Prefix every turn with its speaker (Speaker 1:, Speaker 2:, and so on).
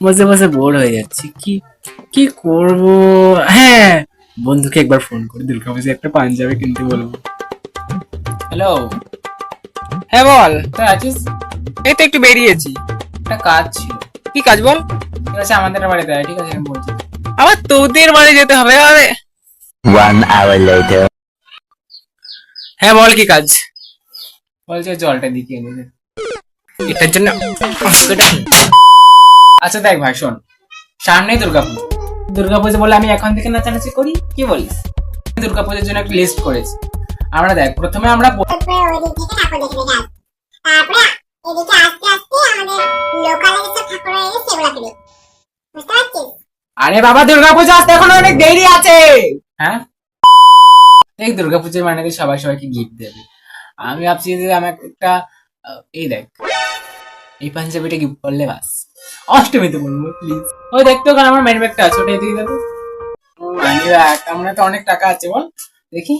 Speaker 1: বসে বসে বোর হয়ে যাচ্ছি, কি কি করব। হ্যাঁ, বন্ধুকে একবার ফোন করে দুর্গাপূজা একটা পাঞ্জাবি কিনতে বলবো। হ্যালো,
Speaker 2: হ্যাঁ বল।
Speaker 1: কোথায় আছিস?
Speaker 2: এই তো একটু বেরিয়েছি।
Speaker 1: একটা কাজ ছিল।
Speaker 2: কি কাজ বল?
Speaker 1: ঠিক আছে, আমাদের বাড়িতে আয়। ঠিক আছে, আমি বলছি।
Speaker 2: আবার তোদের বাড়ি যেতে হবে? আরে
Speaker 3: 1 hour later.
Speaker 2: হ্যাঁ বল, কি কাজ?
Speaker 1: বলছে জলটা দিকে এনে দে।
Speaker 2: এটার জন্য
Speaker 1: আচ্ছা দেখ ভাই, শোন, সামনেই দুর্গাপুজো। দুর্গাপুজো বলে আমি এখন থেকে নাচানাচি করি, কি বলিস? দুর্গাপুজোর জন্য একটা লিস্ট করেছি। আমরা দেখ, প্রথমে আমরা
Speaker 4: তারপরে ওই দিক থেকে ঠাকুর দেখে দেখে আসবো। তারপরে এদিকে আস্তে আস্তে আমাদের লোকাল যেসব ঠাকুর রয়েছে সেগুলো কিনি। বুঝতে পারছিস?
Speaker 1: আরে বাবা, দুর্গাপূজা আসতে এখন অনেক দেরি আছে। হ্যাঁ, দেখ দুর্গাপূজার মানে সবাই সবাইকে গিফট দেবে। আমি ভাবছি যে আমাকে একটা এই দেখ, এই পাঞ্জাবিটা গিফট করলে বাস অষ্টমীতে বলবো প্লিজ। ওই দেখতে ওখানে আমার মেন ব্যাগটা আছে, ওটা এদিকে দেবো। মানি ব্যাগ, আমার তো অনেক টাকা আছে, বল দেখি।